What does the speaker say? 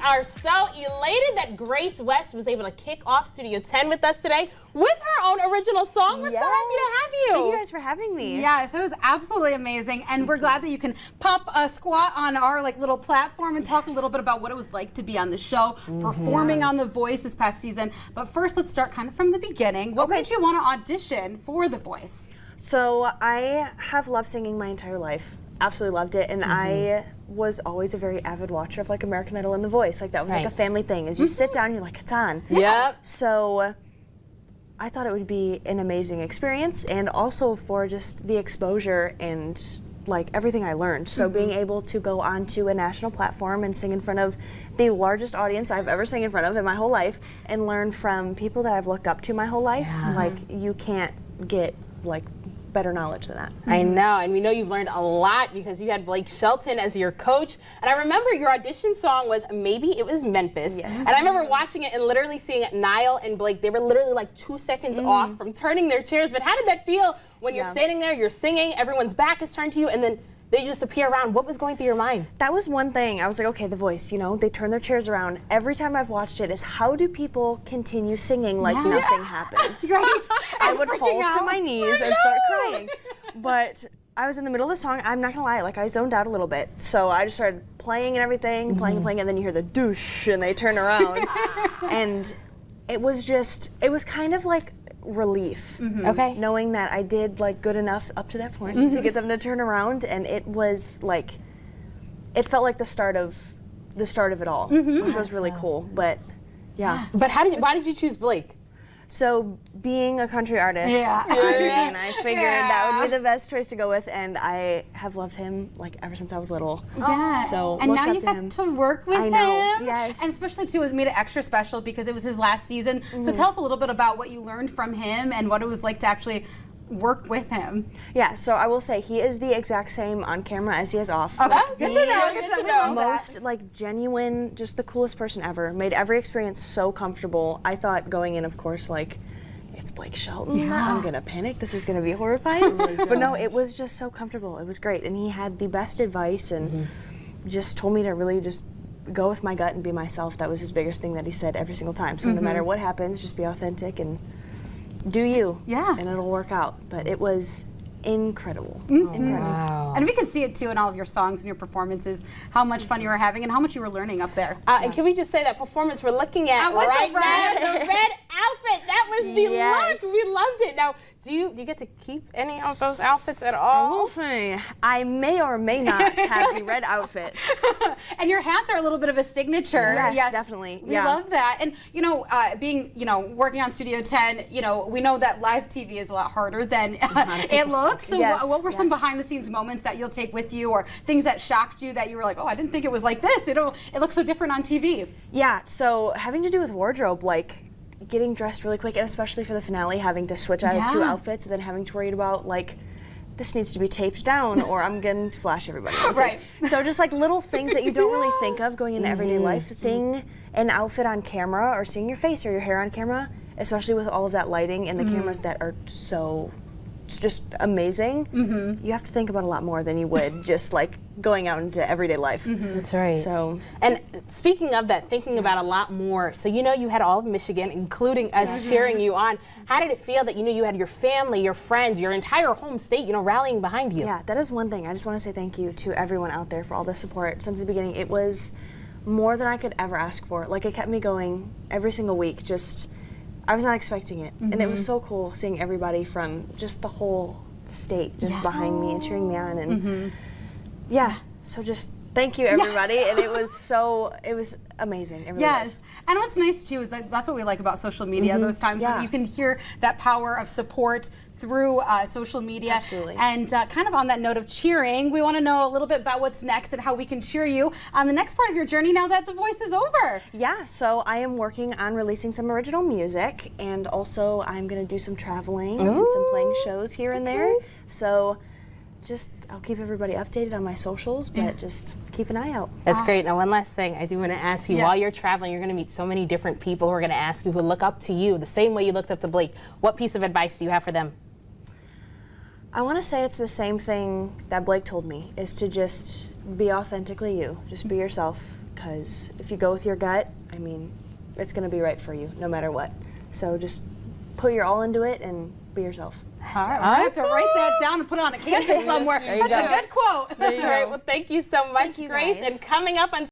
are so elated that Grace West was able to kick off Studio 10 with us today with her own original song. We're so happy to have you. Thank you guys for having me. Yes, it was absolutely amazing, and we're glad that you can pop a squat on our little platform and talk a little bit about what it was like to be on the show, performing on The Voice this past season. But first, let's start kind of from the beginning. What made you want to audition for The Voice? So I have loved singing my entire life. Absolutely loved it, and I was always a very avid watcher of American Idol and The Voice. That was like a family thing. As you sit down, you're like, it's on. Yep. So I thought it would be an amazing experience, and also for just the exposure and everything I learned. So being able to go onto a national platform and sing in front of the largest audience I've ever sang in front of in my whole life, and learn from people that I've looked up to my whole life, you can't get better knowledge than that. I know, and we know you've learned a lot because you had Blake Shelton as your coach. And I remember your audition song was Maybe It Was Memphis. Yes. And I remember watching it and literally seeing Niall and Blake, they were literally 2 seconds off from turning their chairs. But how did that feel when you're standing there, you're singing, everyone's back is turned to you, and then they just appear around? What was going through your mind? That was one thing. I was like, okay, The Voice, they turn their chairs around. Every time I've watched it is how do people continue singing like nothing happens? Right. I would fall to my knees and start crying. But I was in the middle of the song, I'm not gonna lie, I zoned out a little bit. So I just started playing and everything, playing and playing, and then you hear the douche and they turn around. And it was kind of like relief. Okay. Knowing that I did good enough up to that point to get them to turn around, and it was it felt like the start of it all, which was really cool. But But why did you choose Blake? So being a country artist, I figured that would be the best choice to go with, and I have loved him ever since I was little. Yeah. So and now you to got him. to work with I know, him. yes. And especially too, it made it extra special because it was his last season. So tell us a little bit about what you learned from him and what it was like to actually work with him. Yeah, so I will say he is the exact same on camera as he is off. Okay, good to know. Good to know. Most genuine, just the coolest person ever. Made every experience so comfortable. I thought going in, of course, it's Blake Shelton. I'm gonna panic. This is gonna be horrifying. But no, it was just so comfortable. It was great, and he had the best advice and just told me to really just go with my gut and be myself. That was his biggest thing that he said every single time. So no matter what happens, just be authentic and do you. Yeah. And it'll work out. But it was incredible. Wow. And we can see it too in all of your songs and your performances, how much fun you were having and how much you were learning up there. And can we just say that performance we're looking at with right the red. now, the red outfit, that was the look. We loved it. Now, do you get to keep any of those outfits at all? I may or may not have the red outfit. And your hats are a little bit of a signature. Yes, definitely. We love that. And being, working on Studio 10, we know that live TV is a lot harder than it looks. So what were some behind the scenes moments that you'll take with you, or things that shocked you that you were like, oh, I didn't think it was like this. It looks so different on TV. Yeah, so having to do with wardrobe, getting dressed really quick, and especially for the finale, having to switch out of 2 outfits and then having to worry about this needs to be taped down or I'm going to flash everybody. Right. So just little things that you don't really think of going into everyday life. Seeing an outfit on camera or seeing your face or your hair on camera, especially with all of that lighting and the cameras that are so just amazing, you have to think about a lot more than you would just going out into everyday life. That's right. So, and speaking of that, thinking about a lot more, so you had all of Michigan, including us, cheering you on. How did it feel that you had your family, your friends, your entire home state, rallying behind you? Yeah, that is one thing. I just want to say thank you to everyone out there for all the support since the beginning. It was more than I could ever ask for. It kept me going every single week. I was not expecting it, and it was so cool seeing everybody from just the whole state just behind me and cheering me on, and so just thank you everybody, and it was amazing. It really was. And what's nice too is that's what we like about social media. Those times when you can hear that power of support through social media. Absolutely. And kind of on that note of cheering, we want to know a little bit about what's next and how we can cheer you on the next part of your journey now that The Voice is over. Yeah, so I am working on releasing some original music, and also I'm going to do some traveling and some playing shows here and there. So I'll keep everybody updated on my socials, but just keep an eye out. That's great. Now, one last thing I do want to ask you. While you're traveling, you're going to meet so many different people who are going to ask you, who look up to you the same way you looked up to Blake. What piece of advice do you have for them? I want to say it's the same thing that Blake told me, is to just be authentically you. Just be yourself, because if you go with your gut, I mean, it's going to be right for you no matter what. So just put your all into it and be yourself. All right, we're gonna have to write that down and put it on a campus somewhere. That's a good quote. That's right. Well, thank you so much, you, Grace. guys. And coming up on